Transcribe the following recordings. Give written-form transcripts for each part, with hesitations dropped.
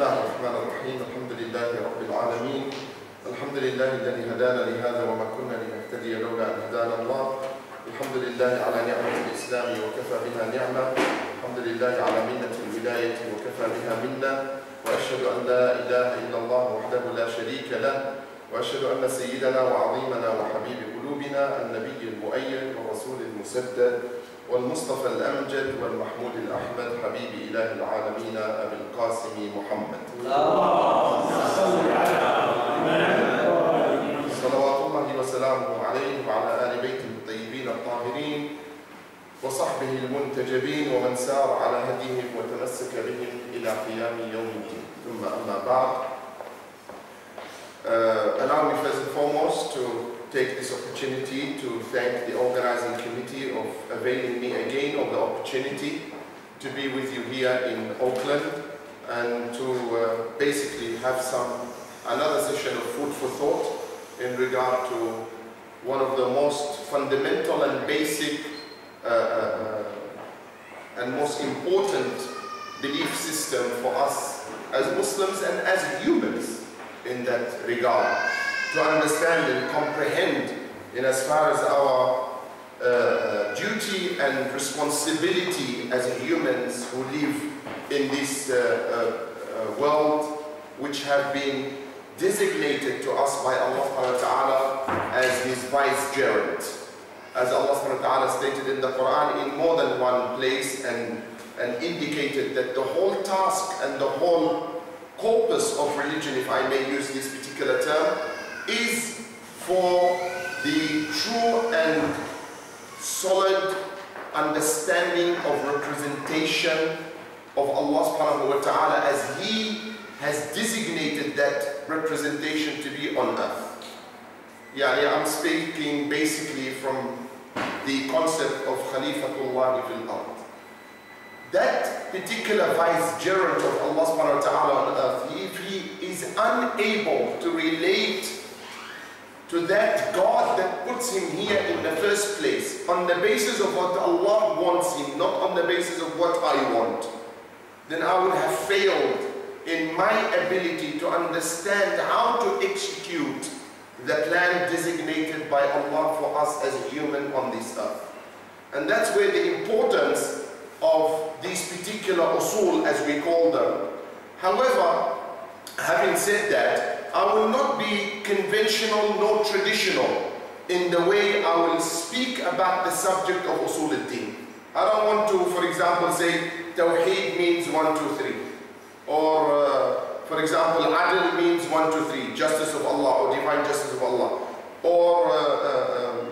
الله الرحمن الرحيم. الحمد لله رب العالمين. الحمد لله الذي هدانا لهذا وما كنا لنهتدي لولا أن هدانا الله. الحمد لله على نعمة الإسلام وكفى بها نعمة. الحمد لله على منة الولاية وكفى بها منة. وأشهد أن لا إله إلا الله وحده لا شريك له. وأشهد أن سيدنا وعظيمنا وحبيب قلوبنا النبي المؤيد والرسول المسدد والمصطفى الأمجد والمحمود الأحمد حبيب إله العالمين أبي القاسم محمد. صلوات الله وسلامه عليه وعلى آل بيته الطيبين الطاهرين وصحبه المنتجبين ومن سار على هديهم وتمسك بهم إلى قيام يوم الدين. ثم أما بعد. Allow me first and foremost to take this opportunity to thank the organizing committee of availing me again of the opportunity to be with you here in Auckland and to basically have another session of food for thought in regard to one of the most fundamental and basic and most important belief system for us as Muslims and as humans in that regard, to understand and comprehend in as far as our duty and responsibility as humans who live in this world which have been designated to us by Allah subhanahu wa ta'ala as His vicegerent. As Allah subhanahu wa ta'ala stated in the Quran in more than one place and indicated that the whole task and the whole corpus of religion, if I may use this particular term, is for the true and solid understanding of representation of Allah subhanahu wa ta'ala as He has designated that representation to be on earth. Yeah, I'm speaking basically from the concept of Khalifatullah fil ard. That particular vicegerent of Allah subhanahu wa ta'ala on earth, if he is unable to relate to that God that puts him here in the first place on the basis of what Allah wants him, not on the basis of what I want, then I would have failed in my ability to understand how to execute the plan designated by Allah for us as a human on this earth. And that's where the importance of these particular usul, as we call them. However, having said that, I will not be conventional nor traditional in the way I will speak about the subject of usul al-din. I don't want to, for example, say Tawheed means 1, 2, 3. Or, for example, Adl means 1, 2, 3, justice of Allah or divine justice of Allah. Or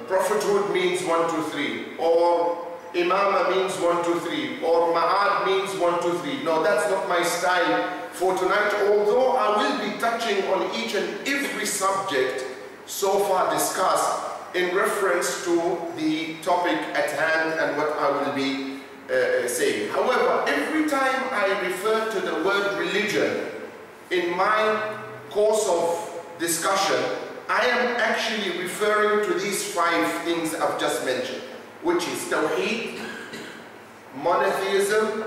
prophethood means 1, 2, 3. Or Imama means 1, 2, 3, or Ma'ad means 1, 2, 3. No, that's not my style for tonight, although I will be touching on each and every subject so far discussed in reference to the topic at hand and what I will be saying. However, every time I refer to the word religion in my course of discussion, I am actually referring to these 5 things I've just mentioned, which is Tawheed, monotheism,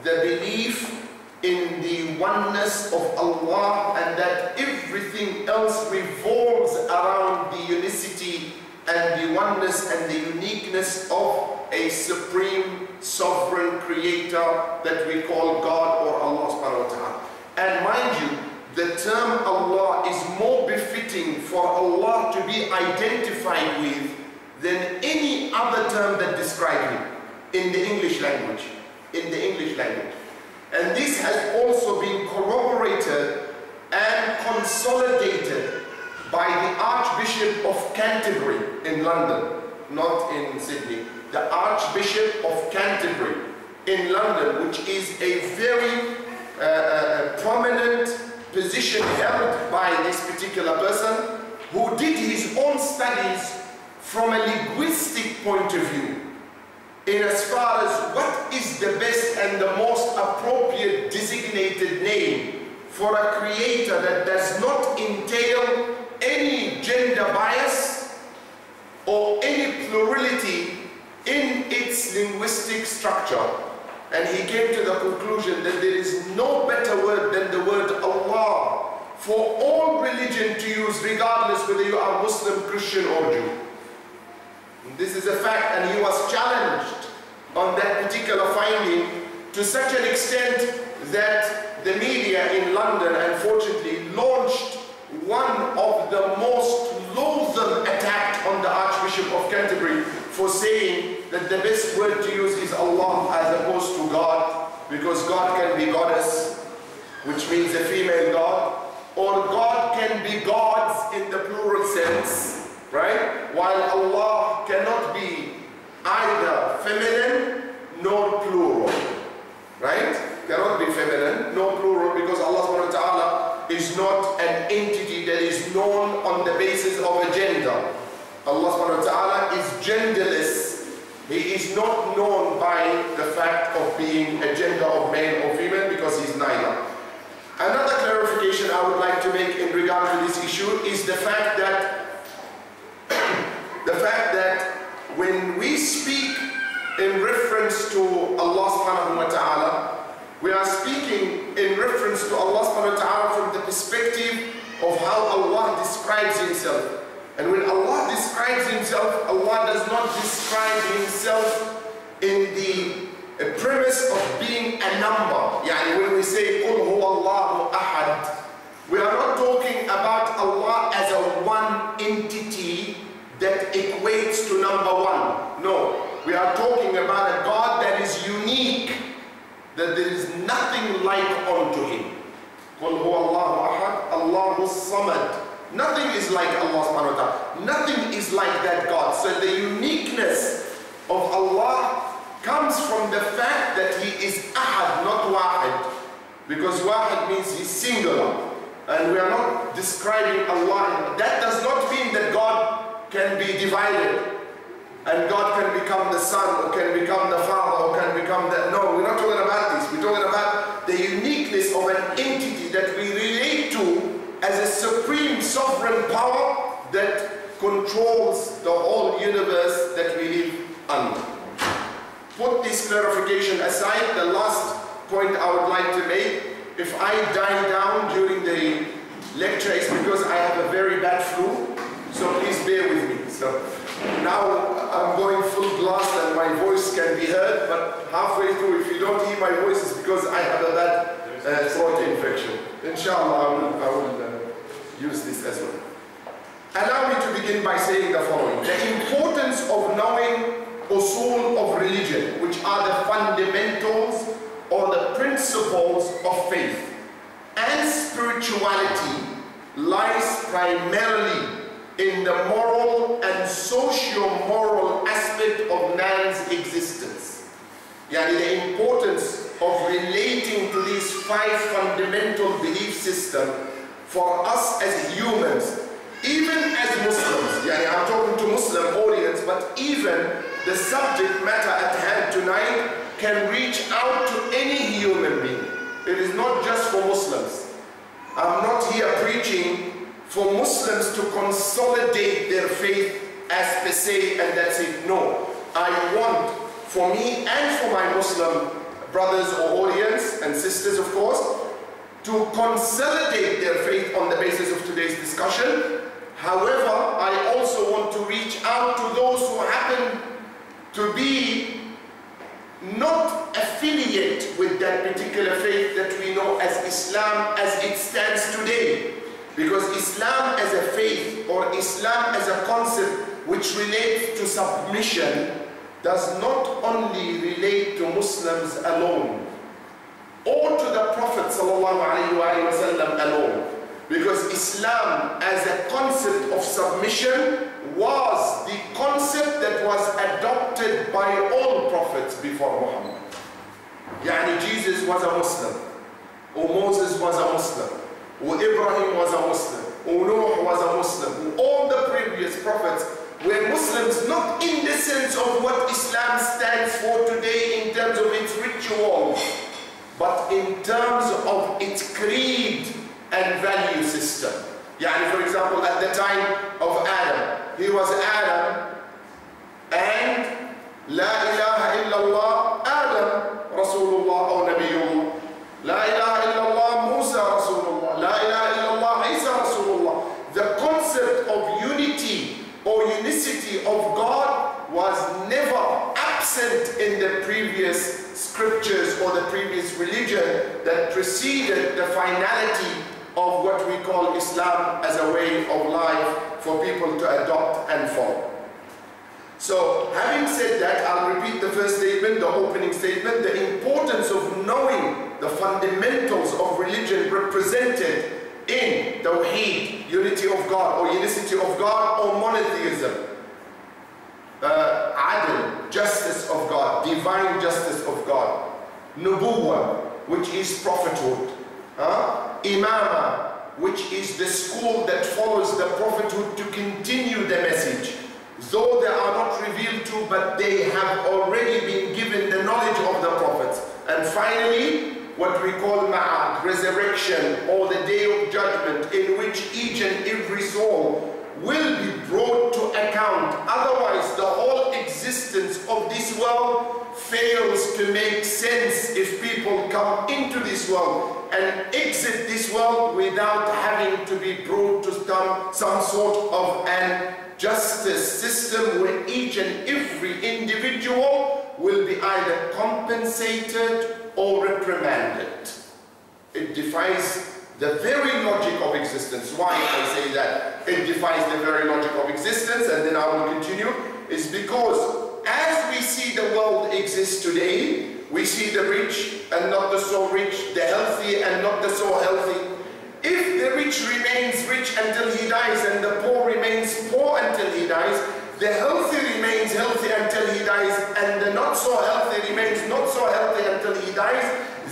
the belief in the oneness of Allah and that everything else revolves around the unicity and the oneness and the uniqueness of a supreme sovereign creator that we call God or Allah subhanahu wa ta'ala. And mind you, the term Allah is more befitting for Allah to be identified with than any other term that describes him in the English language. And this has also been corroborated and consolidated by the Archbishop of Canterbury in London, not in Sydney. The Archbishop of Canterbury in London, which is a very prominent position held by this particular person who did his own studies from a linguistic point of view, in as far as what is the best and the most appropriate designated name for a creator that does not entail any gender bias or any plurality in its linguistic structure. and he came to the conclusion that there is no better word than the word Allah for all religion to use, regardless whether you are Muslim, Christian or Jew. This is a fact, and he was challenged on that particular finding to such an extent that the media in London, unfortunately, launched one of the most loathsome attacks on the Archbishop of Canterbury for saying that the best word to use is Allah as opposed to God, because God can be goddess, which means a female god, or God can be gods in the plural sense, right? While Allah cannot be either feminine nor plural, right? Cannot be feminine nor plural, because Allah subhanahu wa ta'ala is not an entity that is known on the basis of a gender. Allah subhanahu wa ta'ala is genderless. He is not known by the fact of being a gender of male or female, because he is neither. Another clarification I would like to make in regard to this issue is the fact that when we speak in reference to Allah subhanahu wa ta'ala, we are speaking in reference to Allah subhanahu wa ta'ala from the perspective of how Allah describes himself. And when Allah describes himself, Allah does not describe himself in the premise of being a number. Yani when we say قُلْ هُوَ اللَّهُ أَحَدٌ, we are not talking about Allah as a one entity that equates to number one. No, we are talking about a God that is unique, that there is nothing like unto him. قُلْ هُوَ اللَّهُ أَحَدٌ اللَّهُ الصَّمَدُ. Nothing is like Allah subhanahu wa ta'ala. Nothing is like that God. So the uniqueness of Allah comes from the fact that he is ahad, not wahid. Because wahid means he's singular. And we are not describing Allah. That does not mean that God can be divided. And God can become the son, or can become the father, or can become the... No, we're not talking about this. We're talking about the uniqueness of an entity that we relate to as a supreme sovereign power that controls the whole universe that we live under. Put this clarification aside, the last point I would like to make, if I die down during the lecture, it's because I have a very bad flu, so please bear with me. So now I'm going full blast and my voice can be heard, but halfway through, if you don't hear my voice, it's because I have a bad throat infection. Inshallah, I will use this as well. Allow me to begin by saying the following. The importance of knowing usul of religion, which are the fundamentals or the principles of faith and spirituality, lies primarily in the moral and socio-moral aspect of man's existence. Yani the importance of relating to these 5 fundamental belief systems for us as humans, even as Muslims. Yani I'm talking to Muslim audience, but even the subject matter at hand tonight can reach out to any human being. It is not just for Muslims. I'm not here preaching for Muslims to consolidate their faith as per se and that's it. No, I want for me and for my Muslim brothers or audience and sisters, of course, to consolidate their faith on the basis of today's discussion. However, I also want to reach out to those who happen to be not affiliate with that particular faith that we know as Islam as it stands today. Because Islam as a faith or Islam as a concept which relates to submission does not only relate to Muslims alone or to the Prophet ﷺ alone. Because Islam as a concept of submission was the concept that was adopted by all prophets before Muhammad. Yani Jesus was a Muslim, or Moses was a Muslim, or Ibrahim was a Muslim, or Noah was a Muslim. All the previous prophets were Muslims, not in the sense of what Islam stands for today in terms of its rituals, but in terms of its creed and value system. Yani, for example, at the time of Adam, he was Adam, and La ilaha illallah Adam, Rasulullah Rasulullah or Nabiyullah. La ilaha illallah Musa Rasulullah. La ilaha illallah Isa Rasulullah. The concept of unity or unicity of God was never absent in the previous scriptures or the previous religion that preceded the finality of what we call Islam as a way of life for people to adopt and follow. So, having said that, I'll repeat the first statement, the opening statement, the importance of knowing the fundamentals of religion represented in Tawheed, unity of God or unicity of God or monotheism, Adl, justice of God, divine justice of God, Nubuwwah, which is prophethood, Imama, which is the school that follows the prophethood to continue the message, though they are not revealed to, but they have already been given the knowledge of the prophets. And finally, what we call Ma'ad, resurrection, or the day of judgment, in which each and every soul will be brought to account. Otherwise, the whole existence of this world fails to make sense if people come into this world and exit this world without having to be brought to some sort of an justice system where each and every individual will be either compensated or reprimanded. It defies the very logic of existence. Why I say that? It defies the very logic of existence, and then I will continue, is because as we see the world exist today, we see the rich and not the so rich, the healthy and not the so healthy. If the rich remains rich until he dies and the poor remains poor until he dies, the healthy remains healthy until he dies and the not so healthy remains not so healthy until he dies,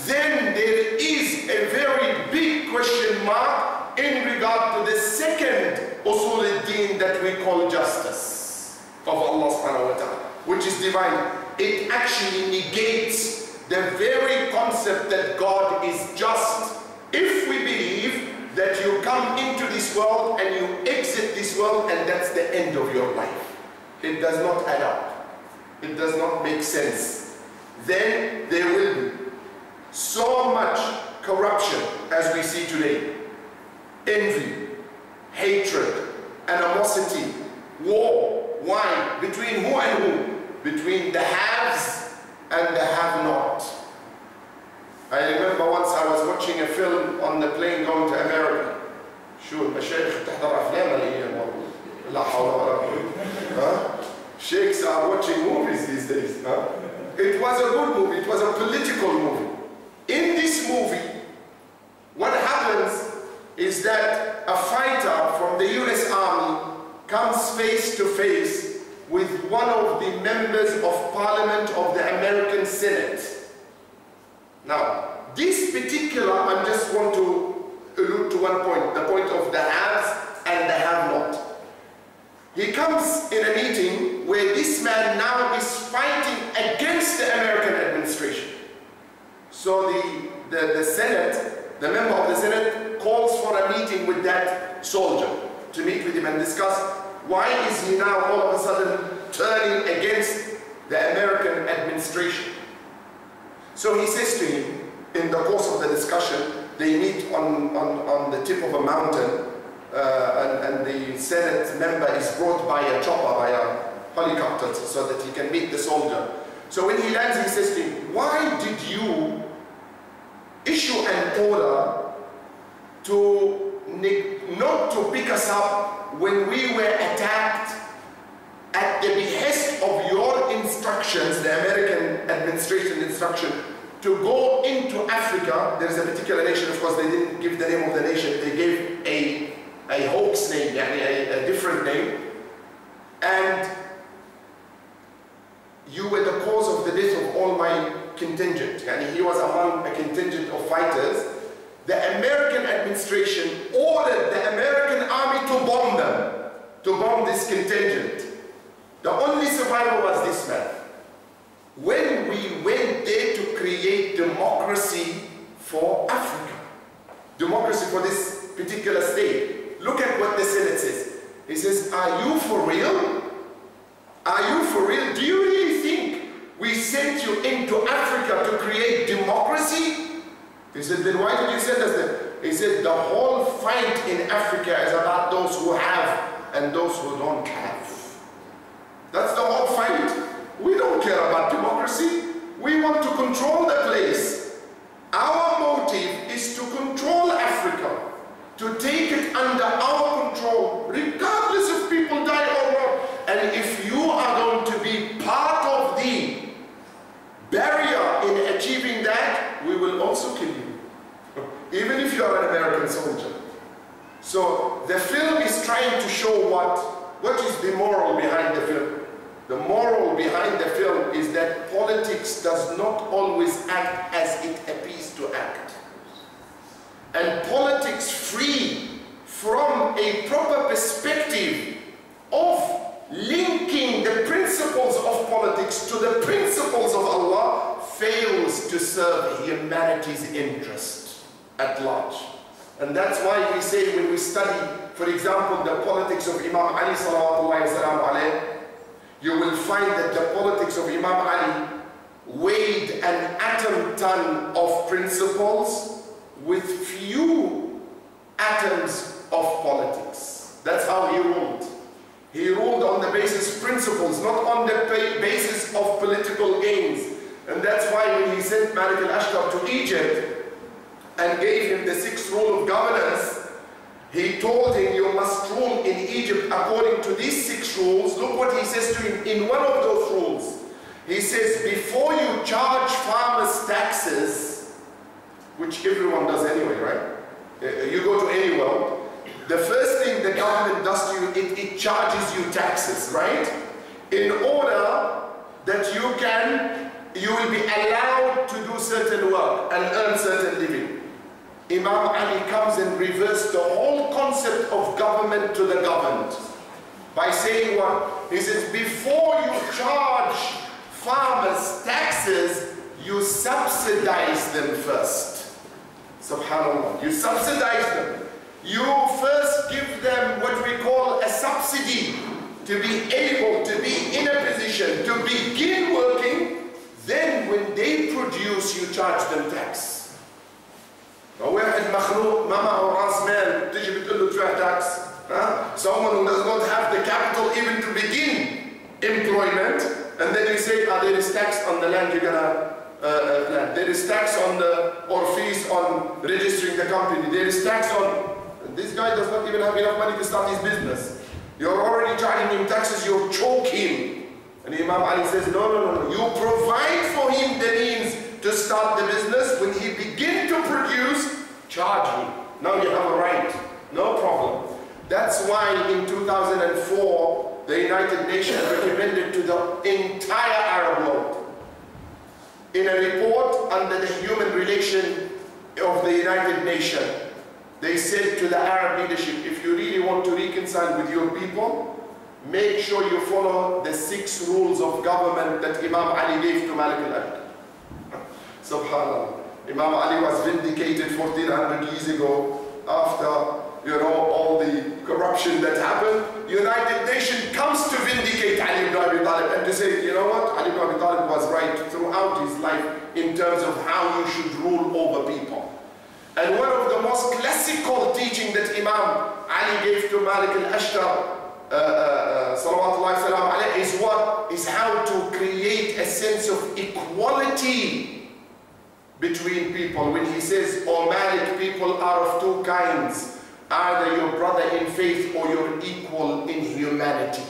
then there is a very big question mark in regard to the second usul al-din that we call justice of Allah subhanahu wa ta'ala, which is divine. It actually negates the very concept that God is just. If we believe that you come into this world and you exit this world and that's the end of your life, it does not add up. It does not make sense. Then there will be so much corruption as we see today. Envy, hatred, animosity, war. Why? Between who and who? Between the haves and the have-not. I remember once I was watching a film on the plane going to America. شو المشايخ بتحضر أفلام الأيام والله لا حول ولا قوة. Sheikhs are watching movies these days. It was a good movie. It was a political movie. In this movie, what happens is that a fighter from the US Army comes face to face with one of the members of Parliament of the American Senate. Now, this particular, I just want to allude to one point, the point of the haves and the have-not. He comes in a meeting where this man now is fighting against the American administration. So the Senate, the member of the Senate, calls for a meeting with that soldier to meet with him and discuss why is he now all of a sudden turning against the American administration. So he says to him, in the course of the discussion, they meet on the tip of a mountain, and the Senate member is brought by a chopper, by a helicopter, so that he can meet the soldier. So when he lands, he says to him, why did you issue an order not to pick us up when we were attacked at the behest of your instructions, the American administration instruction, to go into Africa? There's a particular nation, of course they didn't give the name of the nation, they gave a hoax name, a different name, and you were the cause of the death of all my contingent, and he was among a contingent of fighters. The American administration ordered the American army to bomb them, to bomb this contingent. The only survivor was this man. When we went there to create democracy for Africa, democracy for this particular state, look at what the Senate says. He says, are you for real? Are you for real? Do you really think we sent you into Africa to create democracy said, then why did you send us there? He said, the whole fight in Africa is about those who have and those who don't have. That's the whole fight. We don't care about democracy. We want to control the place. Our motive is to control Africa, to take it under our control, regardless if people die or not. And if you are going to be part of the barrier in achieving that, we will also kill you, even if you are an American soldier. So the film is trying to show what is the moral behind the film. The moral behind the film is that politics does not always act as it appears to act. And politics free from a proper perspective of linking the principles of politics to the principles of Allah fails to serve humanity's interest at large. And that's why we say when we study, for example, the politics of Imam Ali sallallahu alayhi wa sallam, you will find that the politics of Imam Ali weighed an atom ton of principles with few atoms of politics. That's how he ruled. He ruled on the basis of principles, not on the basis of political gains. And that's why when he sent Malik al-Ashtar to Egypt and gave him the 6th rule of governance, he told him, you must rule in Egypt according to these 6 rules. Look what he says to him in one of those rules. He says, before you charge farmers taxes, which everyone does anyway, right? You go to any world, the first thing the government does to you, it charges you taxes, right? In order that you will be allowed to do certain work and earn certain living. Imam Ali comes and reverses the whole concept of government to the governed by saying what? He says, before you charge farmers taxes, you subsidize them first. Subhanallah. You subsidize them. You first give them what we call a subsidy to be able to be in a position to begin working. Then when they produce, you charge them tax. واحد مخلوق ما معه راس مال تيجي بتقول له تدفع tax. Someone who does not have the capital even to begin employment, and then you say, there is tax on the land you're gonna plant. There is tax on or fees on registering the company. There is tax on. This guy does not even have enough money to start his business. You're already charging him taxes. You choke him. And Imam Ali says, no. You provide for him the means to start the business. When he begins to produce, charge him. Now you have a right. No problem. That's why in 2004, the United Nations recommended to the entire Arab world, in a report under the human relation of the United Nations, they said to the Arab leadership, if you really want to reconcile with your people, make sure you follow the 6 rules of government that Imam Ali gave to Malik al-Ashtar. Subhanallah. Imam Ali was vindicated 1400 years ago after, all the corruption that happened. United Nations comes to vindicate Ali ibn Abi Talib and to say, you know what, Ali ibn Abi Talib was right throughout his life in terms of how you should rule over people. And one of the most classical teaching that Imam Ali gave to Malik al-Ashtar is what? Is how to create a sense of equality between people. When he says, O Malik, people are of 2 kinds. Either your brother in faith or your equal in humanity.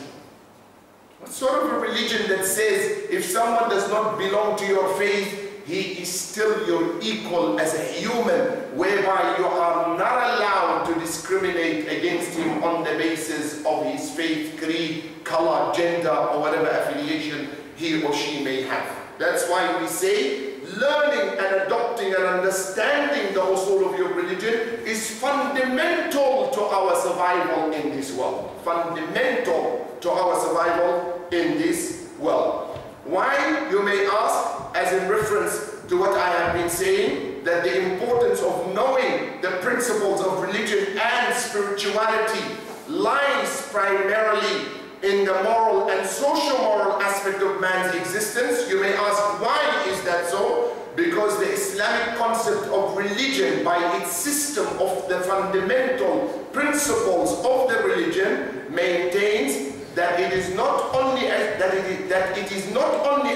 What sort of a religion that says if someone does not belong to your faith, he is still your equal as a human, whereby you are not allowed to discriminate against him on the basis of his faith, creed, color, gender, or whatever affiliation he or she may have. That's why we say learning and adopting and understanding the usul of your religion is fundamental to our survival in this world. Fundamental to our survival in this world. Why, you may ask, as in reference to what I have been saying, that the importance of knowing the principles of religion and spirituality lies primarily in the moral and socio-moral aspect of man's existence. You may ask, why is that so? Because the Islamic concept of religion religion, by its system of the fundamental principles of the religion, maintains that it is not only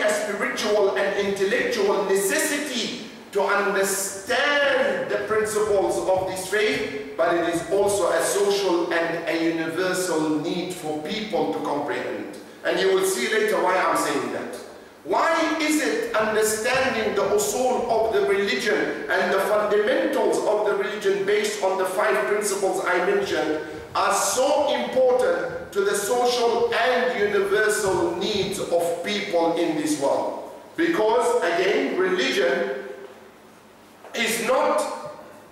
a spiritual and intellectual necessity to understand the principles of this faith, but it is also a social and a universal need for people to comprehend. And you will see later why I'm saying that. Why is it understanding the usul of the religion and the fundamentals of the religion based on the 5 principles I mentioned are so important to the social and universal needs of people in this world? Because, again, religion is not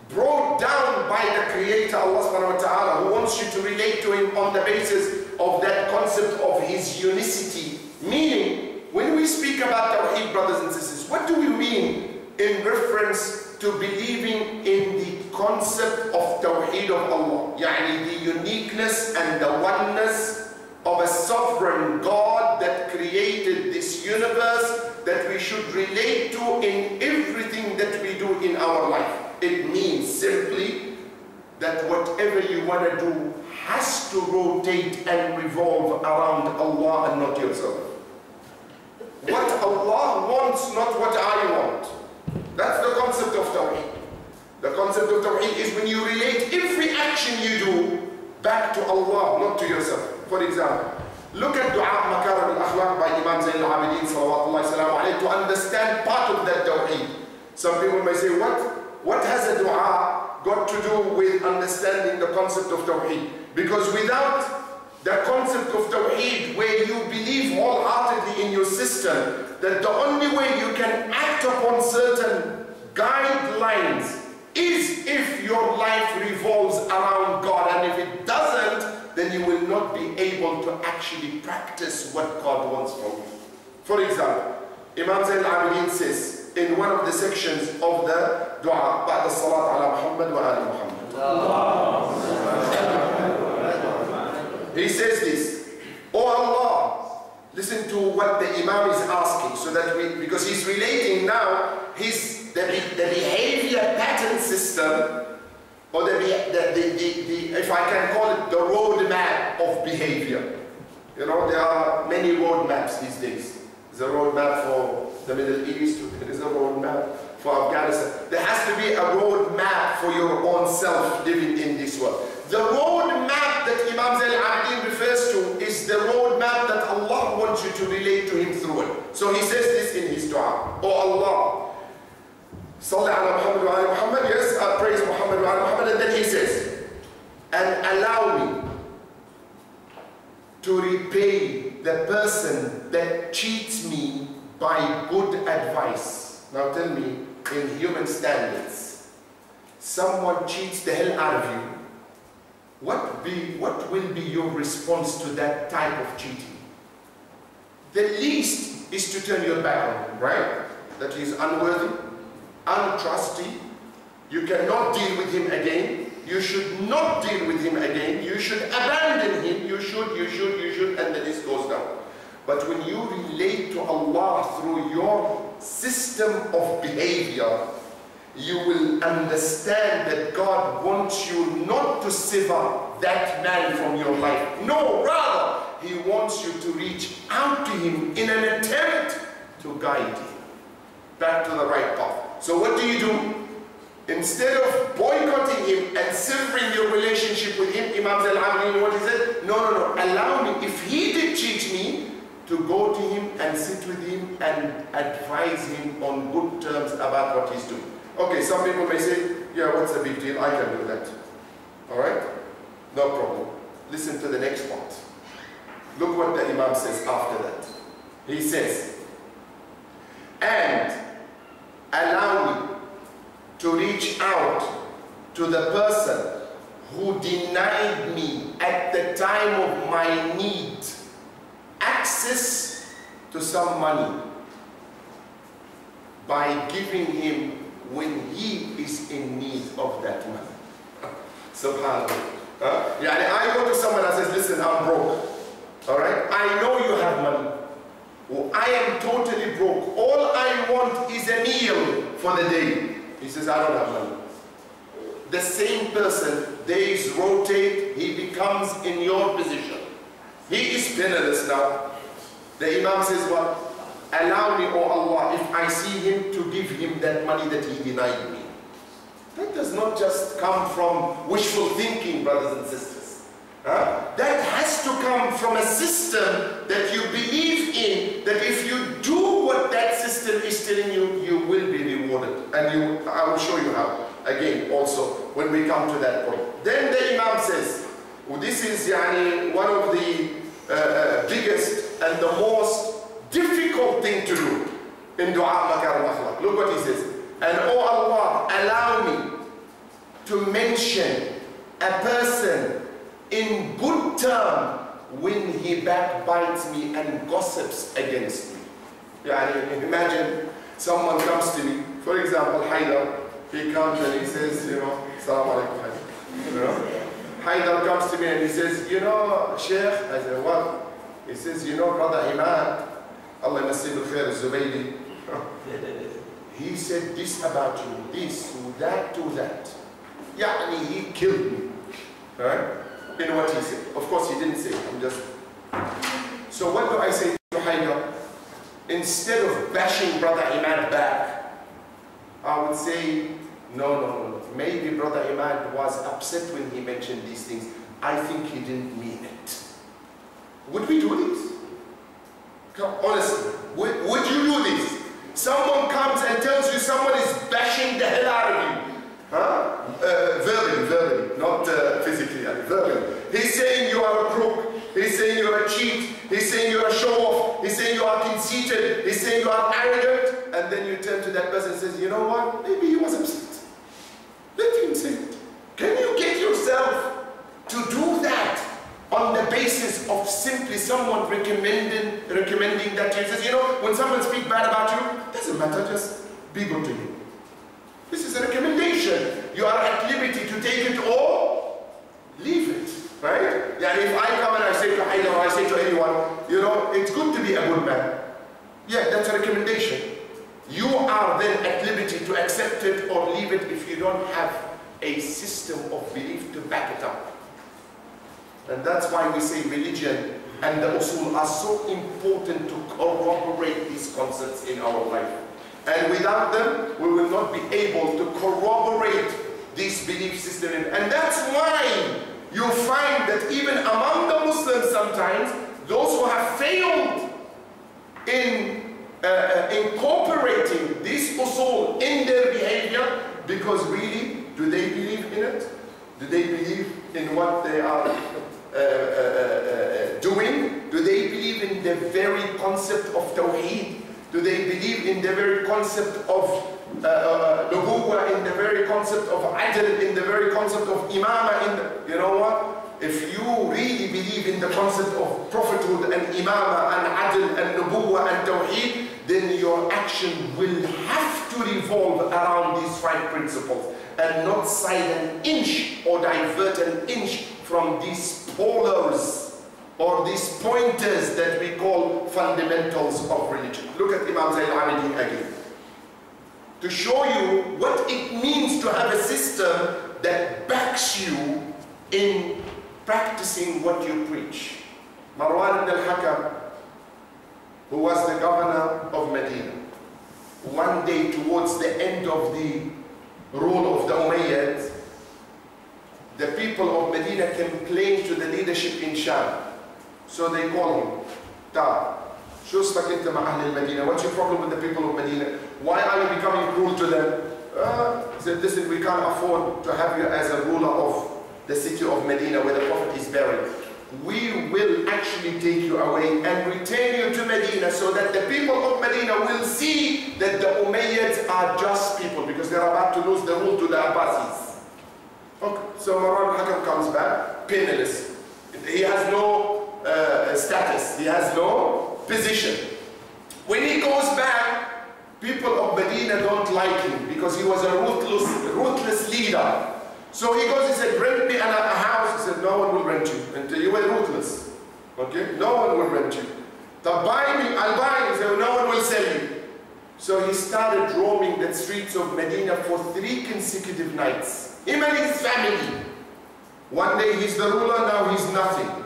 brought down by the Creator, Allah subhanahu wa ta'ala, who wants you to relate to Him on the basis of that concept of His unicity. Meaning, when we speak about Tawheed, brothers and sisters, what do we mean in reference to believing in the concept of Tawheed of Allah? Yani the uniqueness and the oneness of a sovereign God that created this universe that we should relate to in everything that we do in our life. It means simply that whatever you want to do has to rotate and revolve around Allah and not yourself. What Allah wants, not what I want. That's the concept of Tawheed. The concept of Tawheed is when you relate every action you do back to Allah, not to yourself. For example, look at Dua Makarim al-Akhlaq by Imam Zayn al-Abidin salawatullahi salamu alayhi to understand part of that Tawheed. Some people may say, what has a dua got to do with understanding the concept of Tawheed? Because without the concept of Tawheed, where you believe wholeheartedly in your system that the only way you can act upon certain guidelines is if your life revolves around God, and if it doesn't, then you will not be able to actually practice what God wants from you. For example, Imam Zayn al-Abidin says in one of the sections of the dua, بعد الصلاة على محمد وآل محمد. He says this, "Oh Allah," listen to what the Imam is asking, so that because he's relating now the behavior pattern system, or if I can call it the roadmap of behavior. You know, there are many roadmaps these days. There's a roadmap for the Middle East, there is a roadmap for Afghanistan. There has to be a roadmap for your own self living in this world. The roadmap that Imam Zayn al-Abidin refers to is the roadmap that Allah wants you to relate to Him through it. So he says this in his dua, "Oh Allah, Salli ala Muhammad wa ala Muhammad," yes, I praise Muhammad wa ala Muhammad, and then he says, "And allow me to repay the person that cheats me by good advice." Now tell me, in human standards, someone cheats the hell out of you, what will be your response to that type of cheating? The least is to turn your back on him, right? That he is unworthy, untrusty, you cannot deal with him again, you should not deal with him again, you should abandon him, you should, and the list goes down. But when you relate to Allah through your system of behavior, you will understand that God wants you not to sever that man from your life. No, rather, He wants you to reach out to him in an attempt to guide him back to the right path. So what do? Instead of boycotting him and severing your relationship with him, Imam Zayn al-Abidin, what he said? No, allow me, if he did cheat me, to go to him and sit with him and advise him on good terms about what he's doing. Okay, some people may say, yeah, what's the big deal? I can do that. Alright? No problem. Listen to the next part. Look what the Imam says after that. He says, "And allow me to reach out to the person who denied me at the time of my need access to some money by giving him when he is in need of that money." Subhanallah. I go to someone and says, "Listen, I'm broke. Alright? I know you have money. Well, I am totally broke. All I want is a meal for the day." He says, "I don't have money." the same person, days rotate, he becomes in your position. He is penniless now. The Imam says, what? Allow me, O Allah, if I see him, to give him that money that he denied me. That does not just come from wishful thinking, brothers and sisters. That has to come from a system that you believe in, that if you do what that system is telling you, you will be rewarded. And I will show you how, again, also, when we come to that point. Then the Imam says, well, this is one of the biggest and the most difficult thing to do in dua makarim akhlaq. Look what he says. And oh Allah, allow me to mention a person in good term when he backbites me and gossips against me. Imagine someone comes to me, for example, Haidar, he comes and he says, Assalamu alaikum Haidar. Haidar comes to me and he says, Sheikh, I said, what? He says, brother Imad, Allah Nasib al-Khair al-Zubaydi, he said this about you, this, to that, to that. He killed me. Right? In what he said. Of course he didn't say it, I'm just... So what do I say to Haidar? Instead of bashing brother Imad back, I would say, no. Maybe brother Imad was upset when he mentioned these things. I think he didn't mean it. Would we do this? Honestly, would you do this? Someone comes and tells you someone is bashing the hell out of you. Verbally, not physically, verbally. He's saying you are a crook. He's saying you're a cheat. He's saying you're a show-off. He's saying you are conceited. He's saying you are arrogant. And then you turn to that person and says, you know what? Maybe he was upset. Let him say it. Can you get yourself to do that on the basis of simply someone recommending that to you? Says, when someone speaks bad about you, it doesn't matter, just be good to him. This is a recommendation. You are at liberty to take it or leave it. Right? If I come and I say to Haidar or I say to anyone, it's good to be a good man. Yeah, that's a recommendation. You are then at liberty to accept it or leave it if you don't have a system of belief to back it up. And that's why we say religion and the usul are so important to corroborate these concepts in our life. And without them, we will not be able to corroborate this belief system. And that's why you find that even among the Muslims sometimes, those who have failed in incorporating this usul in their behavior, because really, do they believe in it? Do they believe in what they are doing? Do they believe in the very concept of tawheed? Do they believe in the very concept of nubuwwah, in the very concept of adl, in the very concept of imama? You know what? If you really believe in the concept of prophethood and imama and adl and nubuwwah and tawheed, then your action will have to revolve around these 5 principles and not side an inch or divert an inch from these polars or these pointers that we call fundamentals of religion. Look at Imam Zayn al-Abidin again. To show you what it means to have a system that backs you in practicing what you preach. Marwan ibn al-Hakam, who was the governor of Medina, one day towards the end of the rule of the Umayyads, the people of Medina complained to the leadership in Sham. So they call him, شو اسمك انت مع أهل المدينة? What's your problem with the people of Medina? Why are you becoming cruel to them? He said, listen, we can't afford to have you as a ruler of the city of Medina where the Prophet is buried. We will actually take you away and return you to Medina so that the people of Medina will see that the Umayyads are just people because they're about to lose the rule to the Abbasis. Okay, so Marwan al-Hakam comes back, penniless. He has no status, he has no position. When he goes back, people of Medina don't like him because he was a ruthless leader. So he goes, he said, rent me a house. He said, no one will rent you until you were ruthless. Okay? No one will rent you. Buy me, I'll buy you. He said, no one will sell you. So he started roaming the streets of Medina for 3 consecutive nights. Him and his family. One day he's the ruler, now he's nothing.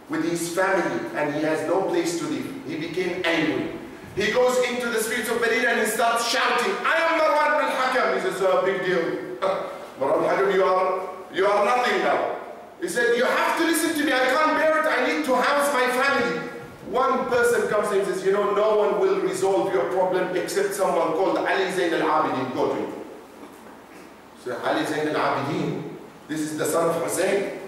With his family, and he has no place to live. He became angry. He goes into the streets of Medina and he starts shouting, I am Marwan al-Hakam. He says, oh, big deal. Marwan al-Hakam, you are nothing now. He said, you have to listen to me. I can't bear it. I need to house my family. One person comes in and says, you know, no one will resolve your problem except someone called Ali Zain al-Abidin. Go to him. So Ali Zain al-Abidin, this is the son of Hussein.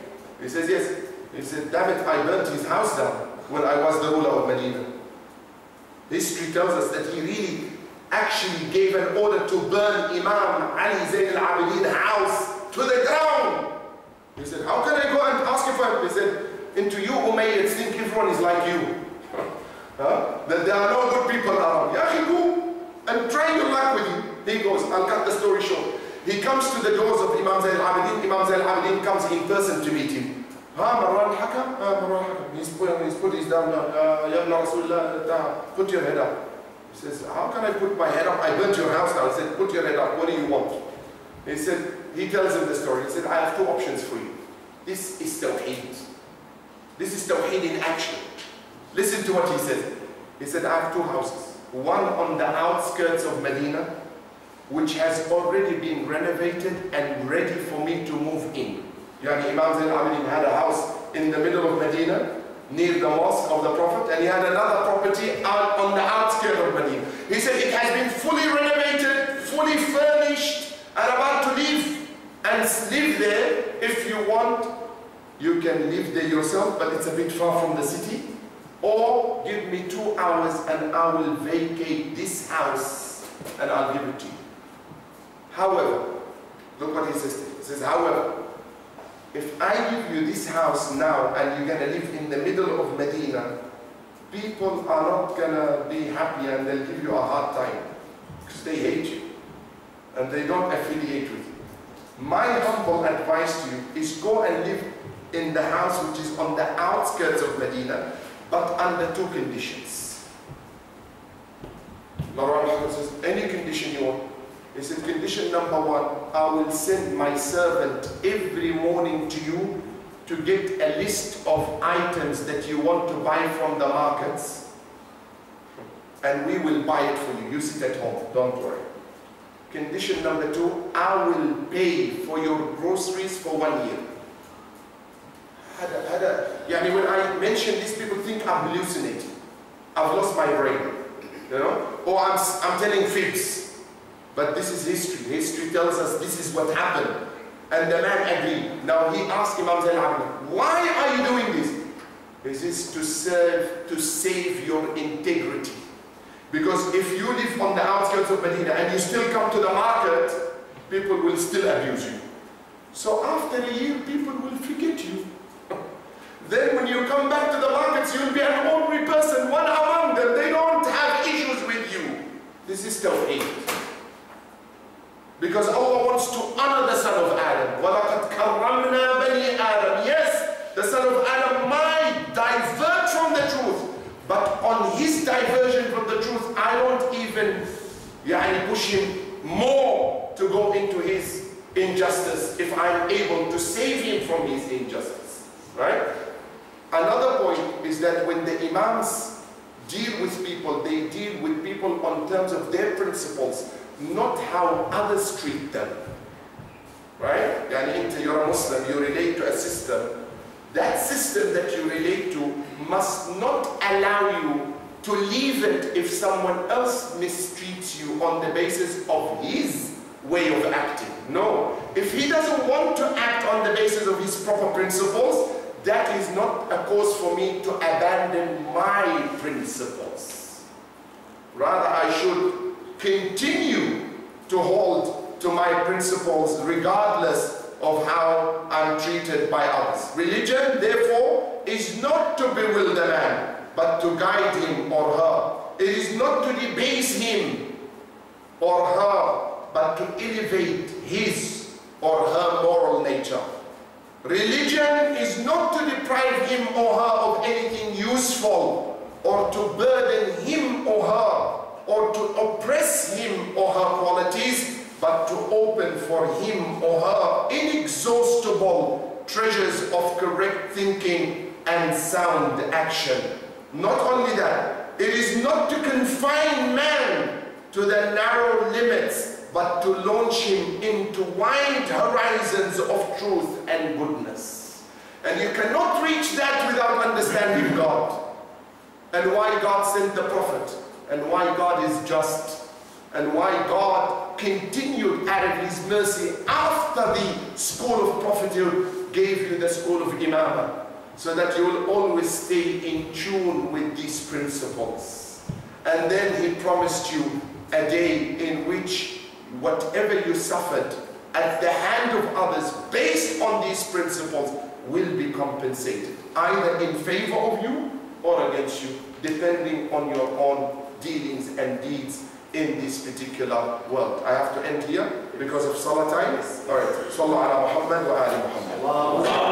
He says, yes. He said, damn it, I burnt his house down when I was the ruler of Medina. History tells us that he really actually gave an order to burn Imam Ali Zain al-Abidin's house to the ground. He said, how can I go and ask you for it? He said, into you Umayyads think everyone is like you. That there are no good people around. Ya go and try your luck with you. He goes, I'll cut the story short. He comes to the doors of Imam Zain al-Abidin. Imam Zain al-Abidin comes in person to meet him. Marwan al-Hakam? Marwan al-Hakam. He's put his down now. Ya Ibn Rasulullah, put your head up. He says, how can I put my head up? I burnt your house down. He said, put your head up. What do you want? He said, he tells him the story. He said, I have 2 options for you. This is Tawheed. This is Tawheed in action. Listen to what he said. He said, I have 2 houses. One on the outskirts of Medina, which has already been renovated and ready for me to move in. Yani Imam Zain al-Abidin had a house in the middle of Medina, near the mosque of the Prophet, and he had another property out on the outskirts of Medina. He said it has been fully renovated, fully furnished, and about to live and live there. If you want, you can live there yourself, but it's a bit far from the city. Or give me 2 hours and I will vacate this house and I'll give it to you. However, look what he says. He says, however, if I give you this house now and you're going to live in the middle of Medina, people are not going to be happy and they'll give you a hard time because they hate you and they don't affiliate with you. My humble advice to you is go and live in the house which is on the outskirts of Medina, but under 2 conditions. Marwan says, any condition you want. He said, condition number 1, I will send my servant every morning to you to get a list of items that you want to buy from the markets, and we will buy it for you. You sit at home, don't worry. Condition number 2, I will pay for your groceries for 1 year. When I mention this, people think I'm hallucinating. I've lost my brain, you know, or I'm telling fibs. But this is history. History tells us this is what happened. And the man agreed. Now he asked Imam Zain al-Abidin, why are you doing this? This is to save your integrity. Because if you live on the outskirts of Medina and you still come to the market, people will still abuse you. So after a year, people will forget you. Then when you come back to the markets, you'll be an ordinary person, one among them. They don't have issues with you. This is Tawheed. Because Allah wants to honor the son of Adam. وَلَقَدْ كَرَّمْنَا بَنِي آدَمَ. Yes, the son of Adam might divert from the truth. But on his diversion from the truth, I won't even push him more to go into his injustice if I'm able to save him from his injustice. Right? Another point is that when the imams deal with people, they deal with people on terms of their principles, not how others treat them. Right? You're a Muslim, you relate to a system. That system that you relate to must not allow you to leave it if someone else mistreats you on the basis of his way of acting. No. If he doesn't want to act on the basis of his proper principles, that is not a cause for me to abandon my principles. Rather, I should continue to hold to my principles regardless of how I'm treated by others. Religion, therefore, is not to bewilder man, but to guide him or her. It is not to debase him or her, but to elevate his or her moral nature. Religion is not to deprive him or her of anything useful, or to burden him or her, or to oppress him or her qualities, but to open for him or her inexhaustible treasures of correct thinking and sound action. Not only that, it is not to confine man to the narrow limits, but to launch him into wide horizons of truth and goodness. And you cannot reach that without understanding God, and why God sent the Prophet, and why God is just, and why God continued out of his mercy after the school of prophethood gave you the school of imamah, so that you will always stay in tune with these principles. And then he promised you a day in which whatever you suffered at the hand of others based on these principles will be compensated, either in favor of you or against you, depending on your own dealings and deeds in this particular world. I have to end here because of salah time. All right. Sallallahu ala Muhammad wa ali Muhammad.